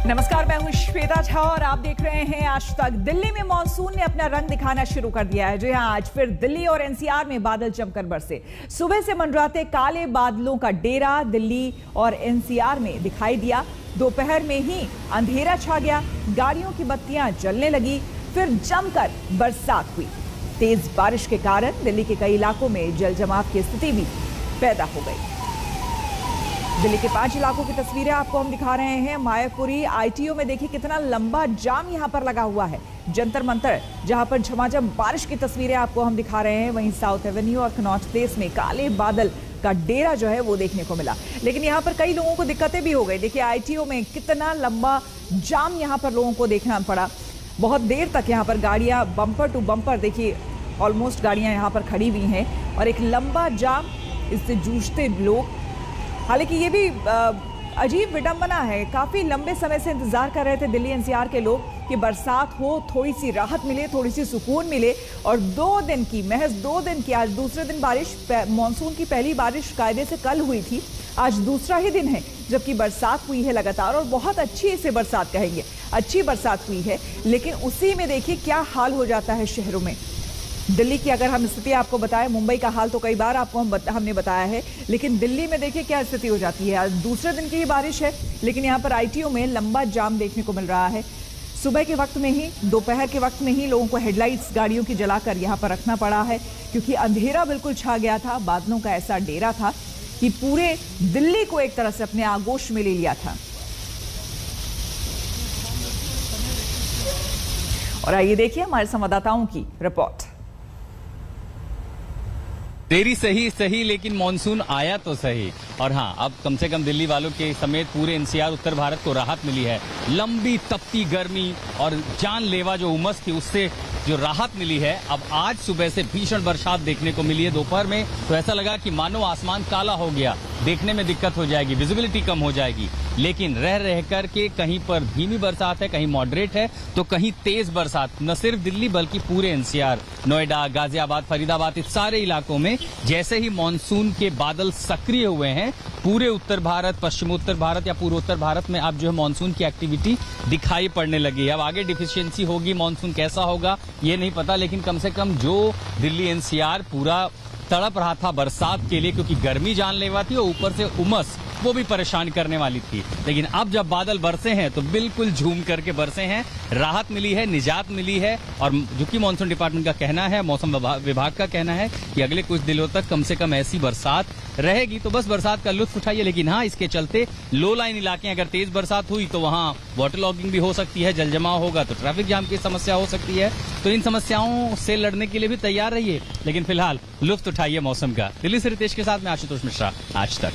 नमस्कार, मैं हूं श्वेता झा और आप देख रहे हैं आज तक। दिल्ली में मॉनसून ने अपना रंग दिखाना शुरू कर दिया है। जी हां, आज फिर दिल्ली और एनसीआर में बादल जमकर बरसे। सुबह से मंडराते काले बादलों का डेरा दिल्ली और एनसीआर में दिखाई दिया। दोपहर में ही अंधेरा छा गया, गाड़ियों की बत्तियां जलने लगी, फिर जमकर बरसात हुई। तेज बारिश के कारण दिल्ली के कई इलाकों में जल जमाव की स्थिति भी पैदा हो गई। दिल्ली के 5 इलाकों की तस्वीरें आपको हम दिखा रहे हैं। मायापुरी आईटीओ में देखिए कितना लंबा जाम यहां पर लगा हुआ है। जंतर मंतर जहां पर झमाझम बारिश की तस्वीरें आपको हम दिखा रहे हैं, वहीं साउथ एवेन्यू और कनॉट प्लेस में काले बादल का डेरा जो है वो देखने को मिला। लेकिन यहां पर कई लोगों को दिक्कतें भी हो गई। देखिए आईटीओ में कितना लंबा जाम यहां पर लोगों को देखना पड़ा। बहुत देर तक यहां पर गाड़ियां बम्पर टू बम्पर, देखिए ऑलमोस्ट गाड़ियां यहां पर खड़ी हुई हैं और एक लंबा जाम, इससे जूझते लोग। हालांकि ये भी अजीब विडंबना है, काफी लंबे समय से इंतजार कर रहे थे दिल्ली एनसीआर के लोग कि बरसात हो, थोड़ी सी राहत मिले, थोड़ी सी सुकून मिले। और महज 2 दिन की आज दूसरे दिन बारिश, मानसून की पहली बारिश कायदे से कल हुई थी, आज दूसरा ही दिन है जबकि बरसात हुई है लगातार, और बहुत अच्छी इसे बरसात कहेंगे, अच्छी बरसात हुई है। लेकिन उसी में देखिए क्या हाल हो जाता है शहरों में। दिल्ली की अगर हम स्थिति आपको बताएं, मुंबई का हाल तो कई बार आपको हमने बताया है, लेकिन दिल्ली में देखिए क्या स्थिति हो जाती है। आज दूसरे दिन की ही बारिश है, लेकिन यहाँ पर आईटीओ में लंबा जाम देखने को मिल रहा है। सुबह के वक्त में ही, दोपहर के वक्त में ही लोगों को हेडलाइट्स गाड़ियों की जलाकर यहाँ पर रखना पड़ा है, क्योंकि अंधेरा बिल्कुल छा गया था। बादलों का ऐसा डेरा था कि पूरे दिल्ली को एक तरह से अपने आगोश में ले लिया था। और आइए देखिए हमारे संवाददाताओं की रिपोर्ट। देरी सही लेकिन मानसून आया तो सही। और हाँ, अब कम से कम दिल्ली वालों के समेत पूरे एनसीआर उत्तर भारत को राहत मिली है। लंबी तपती गर्मी और जानलेवा जो उमस थी उससे जो राहत मिली है। अब आज सुबह से भीषण बरसात देखने को मिली है। दोपहर में तो ऐसा लगा कि मानो आसमान काला हो गया, देखने में दिक्कत हो जाएगी, विजिबिलिटी कम हो जाएगी। लेकिन रह कर के कहीं पर धीमी बरसात है, कहीं मॉडरेट है, तो कहीं तेज बरसात। न सिर्फ दिल्ली बल्कि पूरे एनसीआर, नोएडा, गाजियाबाद, फरीदाबाद, इस सारे इलाकों में जैसे ही मानसून के बादल सक्रिय हुए हैं, पूरे उत्तर भारत, पश्चिमोत्तर भारत या पूर्वोत्तर भारत में अब जो है मानसून की एक्टिविटी दिखाई पड़ने लगी है। अब आगे डिफिशियंसी होगी, मानसून कैसा होगा ये नहीं पता, लेकिन कम से कम जो दिल्ली एनसीआर पूरा तड़प रहा था बरसात के लिए, क्योंकि गर्मी जानलेवा थी और ऊपर से उमस वो भी परेशान करने वाली थी। लेकिन अब जब बादल बरसे हैं तो बिल्कुल झूम करके बरसे हैं, राहत मिली है, निजात मिली है। और जो कि मॉनसून डिपार्टमेंट का कहना है, मौसम विभाग का कहना है कि अगले कुछ दिनों तक कम से कम ऐसी बरसात रहेगी। तो बस बरसात का लुत्फ उठाइए। लेकिन हाँ, इसके चलते लो लाइन इलाके, अगर तेज बरसात हुई तो वहां वाटर लॉगिंग भी हो सकती है, जल जमाव होगा तो ट्रैफिक जाम की समस्या हो सकती है। तो इन समस्याओं से लड़ने के लिए भी तैयार रहिए, लेकिन फिलहाल लुत्फ उठाइए मौसम का। दिल्ली से रितेश के साथ मैं आशुतोष मिश्रा, आज तक।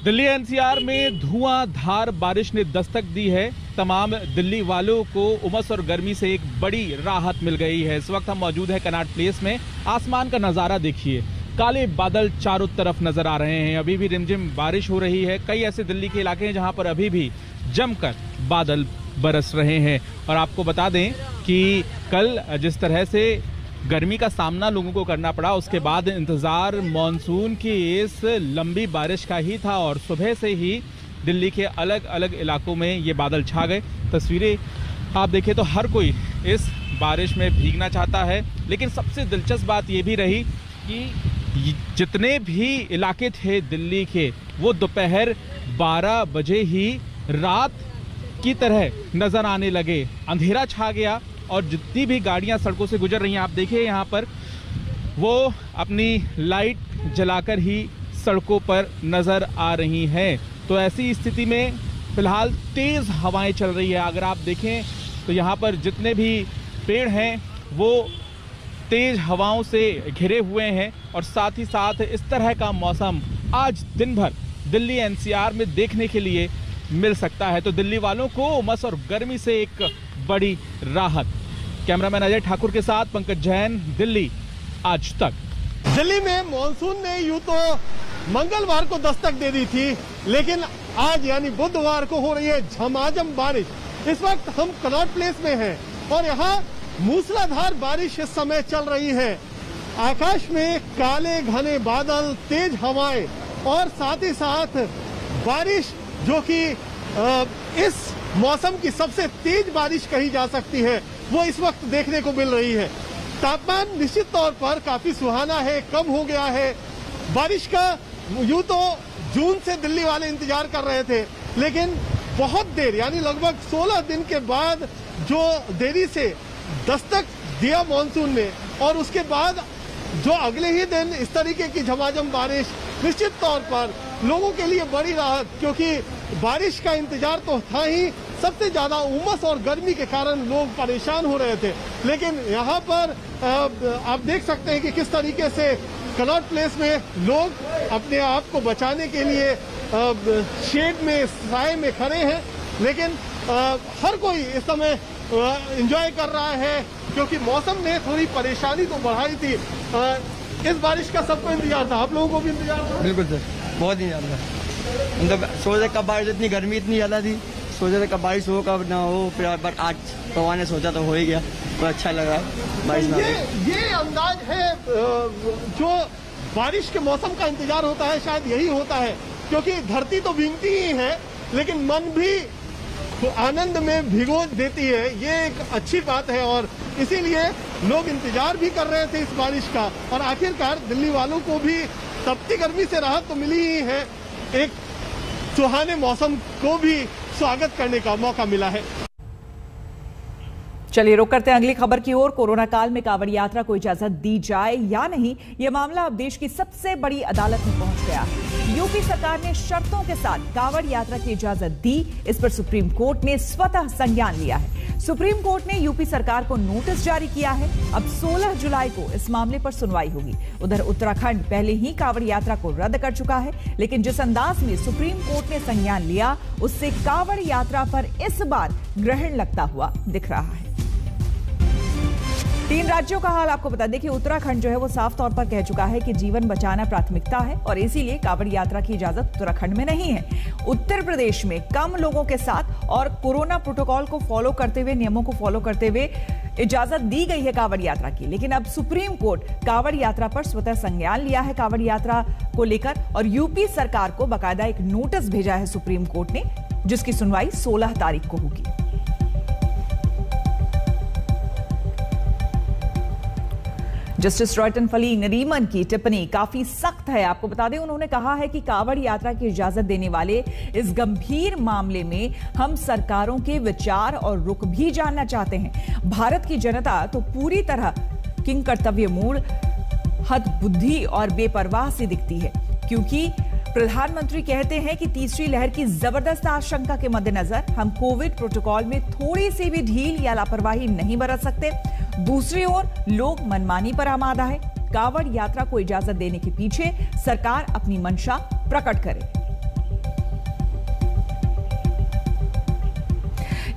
दिल्ली एनसीआर में धुआंधार बारिश ने दस्तक दी है। तमाम दिल्ली वालों को उमस और गर्मी से एक बड़ी राहत मिल गई है। इस वक्त हम मौजूद हैं कनॉट प्लेस में। आसमान का नज़ारा देखिए, काले बादल चारों तरफ नजर आ रहे हैं। अभी भी रिमझिम बारिश हो रही है। कई ऐसे दिल्ली के इलाके हैं जहां पर अभी भी जमकर बादल बरस रहे हैं। और आपको बता दें कि कल जिस तरह से गर्मी का सामना लोगों को करना पड़ा, उसके बाद इंतजार मानसून की इस लंबी बारिश का ही था। और सुबह से ही दिल्ली के अलग अलग इलाकों में ये बादल छा गए। तस्वीरें आप देखें तो हर कोई इस बारिश में भीगना चाहता है। लेकिन सबसे दिलचस्प बात ये भी रही कि जितने भी इलाके थे दिल्ली के, वो दोपहर 12 बजे ही रात की तरह नजर आने लगे। अंधेरा छा गया और जितनी भी गाड़ियां सड़कों से गुजर रही हैं, आप देखिए यहाँ पर वो अपनी लाइट जलाकर ही सड़कों पर नजर आ रही हैं। तो ऐसी स्थिति में फिलहाल तेज हवाएं चल रही है। अगर आप देखें तो यहाँ पर जितने भी पेड़ हैं वो तेज हवाओं से घिरे हुए हैं। और साथ ही साथ इस तरह का मौसम आज दिन भर दिल्ली एनसीआर में देखने के लिए मिल सकता है। तो दिल्ली वालों को उमस और गर्मी से एक बड़ी राहत। कैमरामैन अजय ठाकुर के साथ पंकज जैन, दिल्ली आज तक। दिल्ली में मॉनसून ने यूं तो मंगलवार को दस्तक दे दी थी, लेकिन आज यानी बुधवार को हो रही है झमाझम बारिश। इस वक्त हम कनॉट प्लेस में हैं और यहाँ मूसलाधार बारिश इस समय चल रही है। आकाश में काले घने बादल, तेज हवाएं और साथ ही साथ बारिश जो कि इस मौसम की सबसे तेज बारिश कही जा सकती है वो इस वक्त देखने को मिल रही है। तापमान निश्चित तौर पर काफी सुहाना है, कम हो गया है। बारिश का यूं तो जून से दिल्ली वाले इंतजार कर रहे थे, लेकिन बहुत देर यानी लगभग 16 दिन के बाद जो देरी से दस्तक दिया मॉनसून ने, और उसके बाद जो अगले ही दिन इस तरीके की झमाझम बारिश, निश्चित तौर पर लोगों के लिए बड़ी राहत, क्योंकि बारिश का इंतजार तो था ही, सबसे ज्यादा उमस और गर्मी के कारण लोग परेशान हो रहे थे। लेकिन यहाँ पर आप देख सकते हैं कि किस तरीके से कनॉट प्लेस में लोग अपने आप को बचाने के लिए शेड में, साए में खड़े हैं। लेकिन हर कोई इस समय एंजॉय कर रहा है, क्योंकि मौसम ने थोड़ी परेशानी तो बढ़ाई थी। इस बारिश का सबको इंतजार था, आप लोगों को भी इंतजार था? बिल्कुल सर, बहुत इंतजार था। मतलब सोच रहे कब बारिश, इतनी गर्मी इतनी ज्यादा थी, सोच रहे कब बारिश हो कब ना हो, फिर आज भगवान ने सोचा तो हो ही गया, तो अच्छा लगा बारिश में। ये अंदाज है जो बारिश के मौसम का इंतजार होता है, शायद यही होता है, क्योंकि धरती तो भीगती ही है लेकिन मन भी तो आनंद में भिगो देती है। ये एक अच्छी बात है और इसीलिए लोग इंतजार भी कर रहे थे इस बारिश का, और आखिरकार दिल्ली वालों को भी तपती गर्मी से राहत तो मिली ही है, एक सुहाने मौसम को भी स्वागत करने का मौका मिला है। चलिए रुक करते हैं अगली खबर की ओर। कोरोना काल में कांवड़ यात्रा को इजाजत दी जाए या नहीं, यह मामला अब देश की सबसे बड़ी अदालत में पहुंच गया। यूपी सरकार ने शर्तों के साथ कांवड़ यात्रा की इजाजत दी, इस पर सुप्रीम कोर्ट ने स्वतः संज्ञान लिया है। सुप्रीम कोर्ट ने यूपी सरकार को नोटिस जारी किया है। अब 16 जुलाई को इस मामले पर सुनवाई होगी। उधर उत्तराखंड पहले ही कांवड़ यात्रा को रद्द कर चुका है, लेकिन जिस अंदाज में सुप्रीम कोर्ट ने संज्ञान लिया, उससे कांवड़ यात्रा पर इस बार ग्रहण लगता हुआ दिख रहा है। 3 राज्यों का हाल आपको बता दें कि उत्तराखंड जो है वो साफ तौर पर कह चुका है कि जीवन बचाना प्राथमिकता है और इसीलिए कांवड़ यात्रा की इजाजत उत्तराखंड में नहीं है। उत्तर प्रदेश में कम लोगों के साथ और कोरोना प्रोटोकॉल को फॉलो करते हुए, नियमों को फॉलो करते हुए इजाजत दी गई है कांवड़ यात्रा की। लेकिन अब सुप्रीम कोर्ट कांवड़ यात्रा पर स्वतः संज्ञान लिया है कांवड़ यात्रा को लेकर, और यूपी सरकार को बाकायदा एक नोटिस भेजा है सुप्रीम कोर्ट ने, जिसकी सुनवाई 16 तारीख को होगी। जस्टिस रॉयटन फली नरीमन की टिप्पणी काफी सख्त है। आपको बता दें, उन्होंने कहा है कि कांवड़ यात्रा की इजाजत देने वाले इस गंभीर मामले में हम सरकारों के विचार और रुख भी जानना चाहते हैं। भारत की जनता तो पूरी तरह किंग कर्तव्य मूड, हदबुद्धि और बेपरवाह सी दिखती है, क्योंकि प्रधानमंत्री कहते हैं कि तीसरी लहर की जबरदस्त आशंका के मद्देनजर हम कोविड प्रोटोकॉल में थोड़ी सी भी ढील या लापरवाही नहीं बरत सकते। दूसरी ओर लोग मनमानी पर आमादा है। कांवड़ यात्रा को इजाजत देने के पीछे सरकार अपनी मंशा प्रकट करे।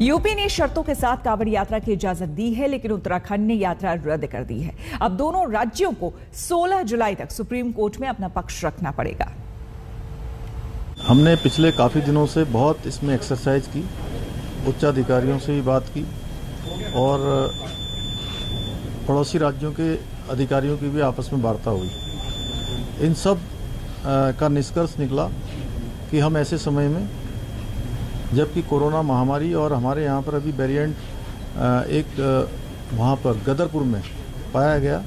यूपी ने शर्तों के साथ कांवड़ यात्रा की इजाजत दी है, लेकिन उत्तराखंड ने यात्रा रद्द कर दी है। अब दोनों राज्यों को 16 जुलाई तक सुप्रीम कोर्ट में अपना पक्ष रखना पड़ेगा। हमने पिछले काफ़ी दिनों से बहुत इसमें एक्सरसाइज की, उच्च अधिकारियों से भी बात की और पड़ोसी राज्यों के अधिकारियों की भी आपस में वार्ता हुई। इन सब का निष्कर्ष निकला कि हम ऐसे समय में, जबकि कोरोना महामारी और हमारे यहाँ पर अभी वेरिएंट एक वहाँ पर गदरपुर में पाया गया,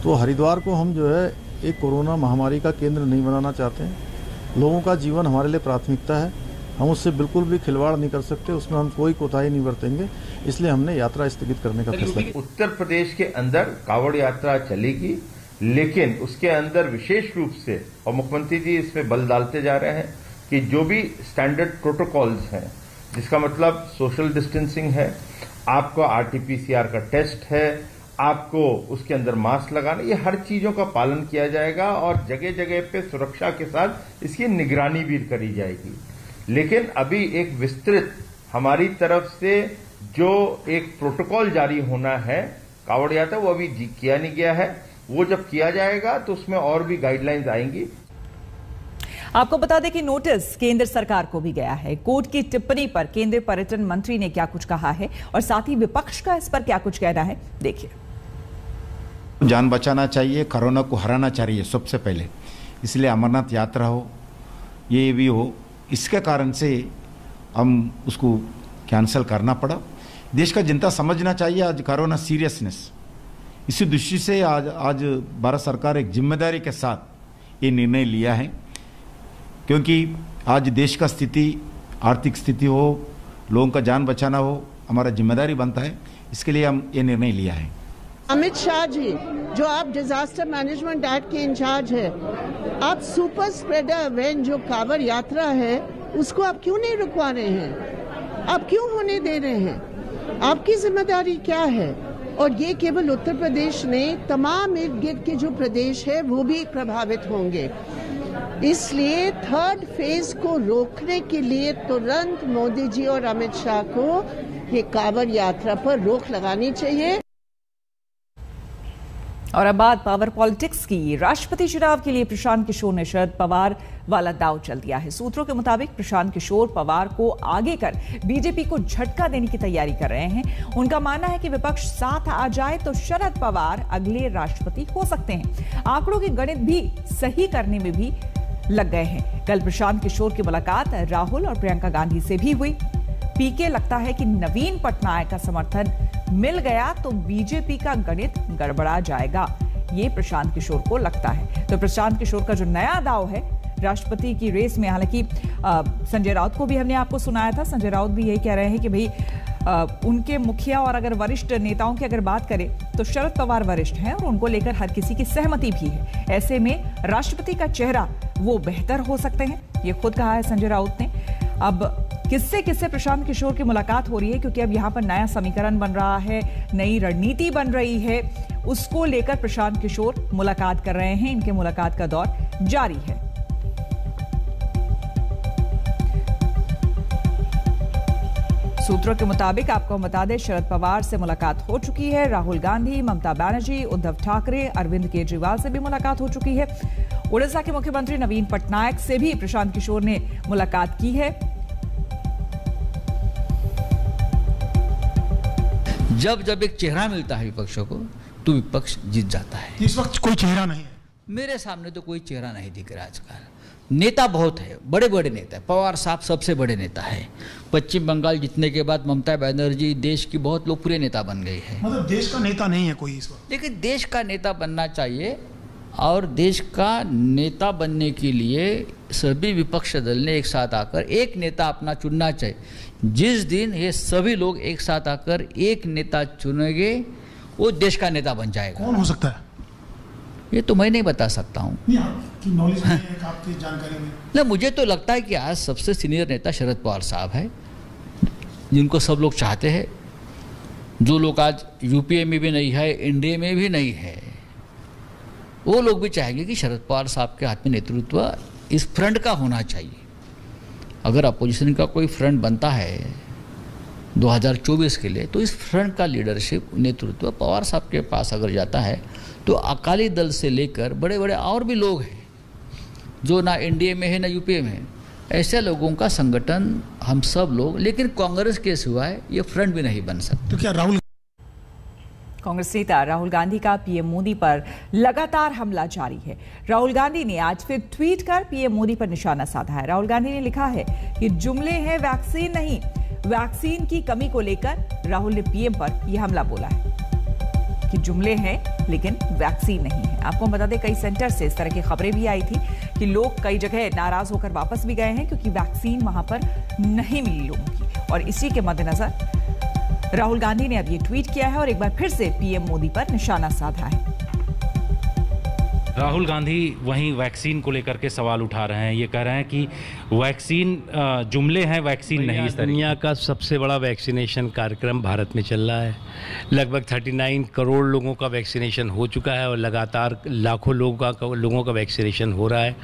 तो हरिद्वार को हम जो है एक कोरोना महामारी का केंद्र नहीं बनाना चाहते हैं। लोगों का जीवन हमारे लिए प्राथमिकता है, हम उससे बिल्कुल भी खिलवाड़ नहीं कर सकते, उसमें हम कोई कोताही नहीं बरतेंगे, इसलिए हमने यात्रा स्थगित करने का फैसला किया। उत्तर प्रदेश के अंदर कांवड़ यात्रा चलेगी, लेकिन उसके अंदर विशेष रूप से, और मुख्यमंत्री जी इसमें बल डालते जा रहे हैं कि जो भी स्टैंडर्ड प्रोटोकॉल्स हैं, जिसका मतलब सोशल डिस्टेंसिंग है, आपका आरटीपीसीआर का टेस्ट है, आपको उसके अंदर मास्क लगाना, ये हर चीजों का पालन किया जाएगा और जगह जगह पे सुरक्षा के साथ इसकी निगरानी भी करी जाएगी। लेकिन अभी एक विस्तृत हमारी तरफ से जो एक प्रोटोकॉल जारी होना है कांवड़ यात्रा, वो अभी किया नहीं गया है। वो जब किया जाएगा तो उसमें और भी गाइडलाइंस आएंगी। आपको बता दें कि नोटिस केंद्र सरकार को भी गया है। कोर्ट की टिप्पणी पर केंद्रीय पर्यटन मंत्री ने क्या कुछ कहा है और साथ ही विपक्ष का इस पर क्या कुछ कहना है, देखिए। जान बचाना चाहिए, कोरोना को हराना चाहिए सबसे पहले, इसलिए अमरनाथ यात्रा हो, ये भी हो। इसके कारण से हम उसको कैंसिल करना पड़ा। देश का जनता समझना चाहिए आज कोरोना सीरियसनेस। इसी दृष्टि से आज भारत सरकार एक जिम्मेदारी के साथ ये निर्णय लिया है, क्योंकि आज देश का स्थिति, आर्थिक स्थिति हो, लोगों का जान बचाना हो, हमारा जिम्मेदारी बनता है। इसके लिए हम ये निर्णय लिया है। अमित शाह जी, जो आप डिजास्टर मैनेजमेंट एक्ट के इंचार्ज है, आप सुपर स्प्रेडर इवेंट जो कांवड़ यात्रा है उसको आप क्यों नहीं रुकवा रहे हैं? आप क्यों होने दे रहे हैं? आपकी जिम्मेदारी क्या है? और ये केवल उत्तर प्रदेश नहीं, तमाम इर्द गिर्द के जो प्रदेश है वो भी प्रभावित होंगे। इसलिए थर्ड फेज को रोकने के लिए तुरंत मोदी जी और अमित शाह को ये कांवड़ यात्रा पर रोक लगानी चाहिए। और अब बात पावर पॉलिटिक्स की। राष्ट्रपति चुनाव के लिए प्रशांत किशोर ने शरद पवार वाला दांव चल दिया है। सूत्रों के मुताबिक प्रशांत किशोर पवार को आगे कर बीजेपी को झटका देने की तैयारी कर रहे हैं। उनका मानना है कि विपक्ष साथ आ जाए तो शरद पवार अगले राष्ट्रपति हो सकते हैं। आंकड़ों के गणित भी सही करने में भी लग गए हैं। कल प्रशांत किशोर की मुलाकात राहुल और प्रियंका गांधी से भी हुई। पीके लगता है कि नवीन पटनायक का समर्थन मिल गया तो बीजेपी का गणित गड़बड़ा जाएगा, ये प्रशांत किशोर को लगता है। तो प्रशांत किशोर का जो नया दांव है राष्ट्रपति की रेस में, हालांकि संजय राउत को भी हमने आपको सुनाया था, संजय राउत भी यही कह रहे हैं कि भाई उनके मुखिया और अगर वरिष्ठ नेताओं की अगर बात करें तो शरद पवार वरिष्ठ हैं और उनको लेकर हर किसी की सहमति भी है। ऐसे में राष्ट्रपति का चेहरा वो बेहतर हो सकते हैं, ये खुद कहा है संजय राउत ने। अब किससे प्रशांत किशोर की मुलाकात हो रही है, क्योंकि अब यहां पर नया समीकरण बन रहा है, नई रणनीति बन रही है, उसको लेकर प्रशांत किशोर मुलाकात कर रहे हैं। इनके मुलाकात का दौर जारी है। सूत्रों के मुताबिक आपको बता दें, शरद पवार से मुलाकात हो चुकी है। राहुल गांधी, ममता बनर्जी, उद्धव ठाकरे, अरविंद केजरीवाल से भी मुलाकात हो चुकी है। उड़ीसा के मुख्यमंत्री नवीन पटनायक से भी प्रशांत किशोर ने मुलाकात की है। जब एक चेहरा मिलता है विपक्षों को तो विपक्ष जीत जाता है। इस वक्त कोई चेहरा नहीं है मेरे सामने, तो कोई चेहरा नहीं दिख रहा आजकल। नेता बहुत है, बड़े बड़े नेता है। पवार साहब सबसे बड़े नेता है। पश्चिम बंगाल जीतने के बाद ममता बनर्जी देश की बहुत लोकप्रिय नेता बन गई है। मतलब देश का नेता नहीं है कोई इस वक्त। लेकिन देश का नेता बनना चाहिए, और देश का नेता बनने के लिए सभी विपक्ष दल ने एक साथ आकर एक नेता अपना चुनना चाहिए। जिस दिन ये सभी लोग एक साथ आकर एक नेता चुनेंगे वो देश का नेता बन जाएगा। कौन हो सकता है ये तो मैं नहीं बता सकता हूँ। नॉलेज नहीं है आपकी जानकारी में? ना, मुझे तो लगता है कि आज सबसे सीनियर नेता शरद पवार साहब है, जिनको सब लोग चाहते हैं। जो लोग आज यूपीए में भी नहीं है, एनडीए में भी नहीं है, वो लोग भी चाहेंगे कि शरद पवार साहब के हाथ में नेतृत्व इस फ्रंट का होना चाहिए। अगर अपोजिशन का कोई फ्रंट बनता है 2024 के लिए, तो इस फ्रंट का लीडरशिप नेतृत्व पवार साहब के पास अगर जाता है तो अकाली दल से लेकर बड़े बड़े और भी लोग हैं जो ना एनडीए में है ना यूपीए में है, ऐसे लोगों का संगठन हम सब लोग, लेकिन कांग्रेस के सिवाय ये फ्रंट भी नहीं बन सकता। तो क्या राहुल कांग्रेस नेता राहुल गांधी का पीएम मोदी पर लगातार हमला जारी है। राहुल गांधी ने आज फिर ट्वीट कर पीएम मोदी पर निशाना साधा है। राहुल गांधी ने लिखा है कि जुमले हैं, वैक्सीन नहीं। वैक्सीन की कमी को लेकर राहुल ने पीएम पर यह हमला बोला है कि जुमले हैं लेकिन वैक्सीन नहीं है। आपको बता दें, कई सेंटर से इस तरह की खबरें भी आई थी कि लोग कई जगह नाराज होकर वापस भी गए हैं क्योंकि वैक्सीन वहां पर नहीं मिली लोगों की। और इसी के मद्देनजर राहुल गांधी ने अब ये ट्वीट किया है और एक बार फिर से पीएम मोदी पर निशाना साधा है। राहुल गांधी वहीं वैक्सीन को लेकर के सवाल उठा रहे हैं। ये कह रहे हैं कि वैक्सीन जुमले हैं, वैक्सीन नहीं। इस दुनिया का सबसे बड़ा वैक्सीनेशन कार्यक्रम भारत में चल रहा है। लगभग 39 करोड़ लोगों का वैक्सीनेशन हो चुका है और लगातार लाखों लोगों का वैक्सीनेशन हो रहा है।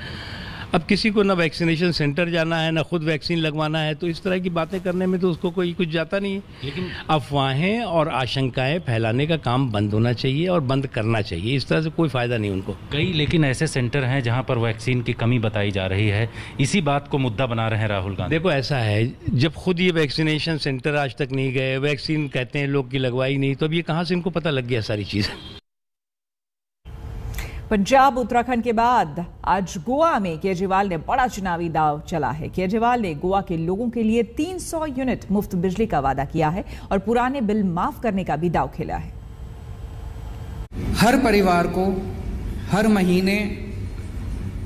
अब किसी को ना वैक्सीनेशन सेंटर जाना है, ना खुद वैक्सीन लगवाना है, तो इस तरह की बातें करने में तो उसको कोई कुछ जाता नहीं है। लेकिन अफवाहें और आशंकाएं फैलाने का काम बंद होना चाहिए और बंद करना चाहिए। इस तरह से कोई फायदा नहीं उनको। कई लेकिन ऐसे सेंटर हैं जहां पर वैक्सीन की कमी बताई जा रही है। इसी बात को मुद्दा बना रहे हैं राहुल गांधी। देखो, ऐसा है, जब खुद ये वैक्सीनेशन सेंटर आज तक नहीं गए, वैक्सीन कहते हैं लोग की लगवाई नहीं, तो अब ये कहाँ से इनको पता लग गया सारी चीज़। पंजाब उत्तराखंड के बाद आज गोवा में केजरीवाल ने बड़ा चुनावी दांव चला है। केजरीवाल ने गोवा के लोगों के लिए 300 यूनिट मुफ्त बिजली का वादा किया है और पुराने बिल माफ करने का भी दांव खेला है। हर परिवार को हर महीने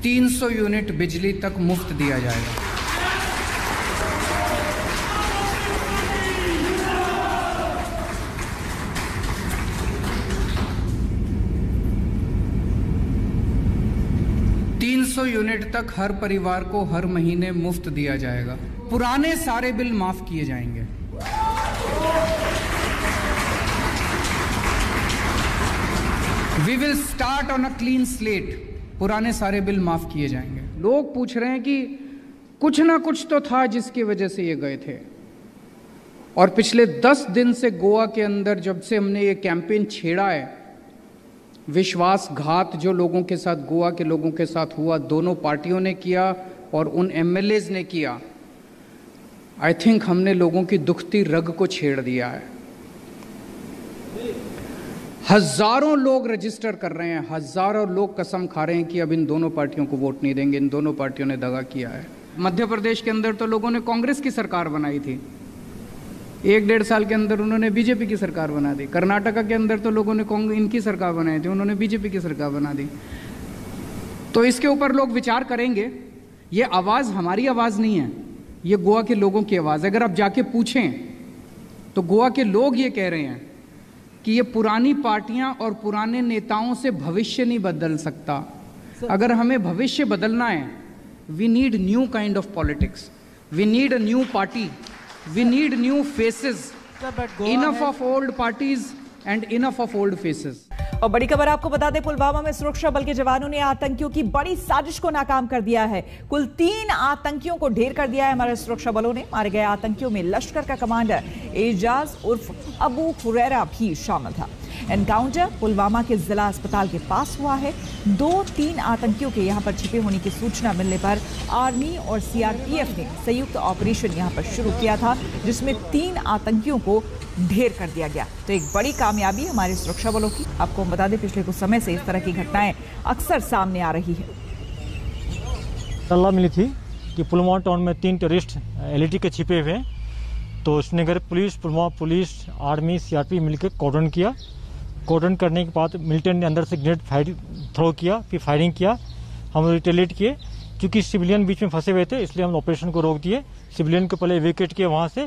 300 यूनिट बिजली तक मुफ्त दिया जाएगा। यूनिट तक हर परिवार को हर महीने मुफ्त दिया जाएगा। पुराने सारे बिल माफ किए जाएंगे। We will start on a clean slate. पुराने सारे बिल माफ किए जाएंगे। लोग पूछ रहे हैं कि कुछ ना कुछ तो था जिसकी वजह से ये गए थे, और पिछले 10 दिन से गोवा के अंदर जब से हमने ये कैंपेन छेड़ा है, विश्वासघात जो लोगों के साथ, गोवा के लोगों के साथ हुआ, दोनों पार्टियों ने किया और उन एमएलएज ने किया। आई थिंक हमने लोगों की दुखती रग को छेड़ दिया है। हजारों लोग रजिस्टर कर रहे हैं, हजारों लोग कसम खा रहे हैं कि अब इन दोनों पार्टियों को वोट नहीं देंगे, इन दोनों पार्टियों ने दगा किया है। मध्य प्रदेश के अंदर तो लोगों ने कांग्रेस की सरकार बनाई थी, 1-1.5 साल के अंदर उन्होंने बीजेपी की सरकार बना दी। कर्नाटका के अंदर तो लोगों ने इनकी सरकार बनाई थी, उन्होंने बीजेपी की सरकार बना दी। तो इसके ऊपर लोग विचार करेंगे। ये आवाज़ हमारी आवाज़ नहीं है, ये गोवा के लोगों की आवाज़। अगर आप जाके पूछें तो गोवा के लोग ये कह रहे हैं कि ये पुरानी पार्टियां और पुराने नेताओं से भविष्य नहीं बदल सकता। अगर हमें भविष्य बदलना है, we need new kind of politics, we need a new party, we need new faces, enough of old parties and enough of old faces। और बड़ी खबर आपको बता दें, पुलवामा में सुरक्षा बल के जवानों ने आतंकियों की बड़ी साजिश को नाकाम कर दिया है। कुल 3 आतंकियों को ढेर कर दिया है हमारे सुरक्षा बलों ने। मारे गए आतंकियों में लश्कर का कमांडर एजाज उर्फ अबू हुरैरा भी शामिल था। एनकाउंटर पुलवामा के जिला अस्पताल के पास हुआ है। 2-3 आतंकियों के यहां पर छिपे होने की सूचना मिलने पर आर्मी और सीआरपीएफ ने संयुक्त ऑपरेशन यहां पर शुरू किया था, जिसमें 3 आतंकियों को ढेर कर दिया गया। तो एक बड़ी कामयाबी हमारे सुरक्षा बलों की। आपको बता दें, पिछले कुछ समय से इस तरह की घटनाएं अक्सर सामने आ रही है। सलाह मिली थी कि पुलवामा टाउन में 3 टेररिस्ट एलईटी के छिपे हुए हैं, तो Srinagar police, Pulwama police, army, CRP मिलकर कॉर्डन किया। कॉर्डन करने के बाद मिलिटेंट ने अंदर से ग्रेनेड थ्रो किया, फिर फायरिंग किया। हम रिटेलिएट किए। क्योंकि सिविलियन बीच में फंसे हुए थे, इसलिए हम ऑपरेशन को रोक दिए। सिविलियन को पहले इवैक्यूएट किए वहाँ से।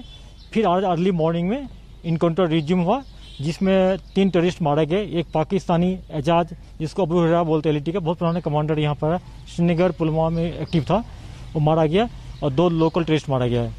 फिर आज अर्ली मॉर्निंग में इनकाउंटर रिज्यूम हुआ, जिसमें 3 टेररिस्ट मारे गए। एक पाकिस्तानी एजाज, जिसको अबू हुरैरा बोलते एलईटी का, बहुत पुराना कमांडर यहाँ पर श्रीनगर पुलवामा में एक्टिव था, वो मारा गया, और 2 लोकल टेररिस्ट मारा गया है।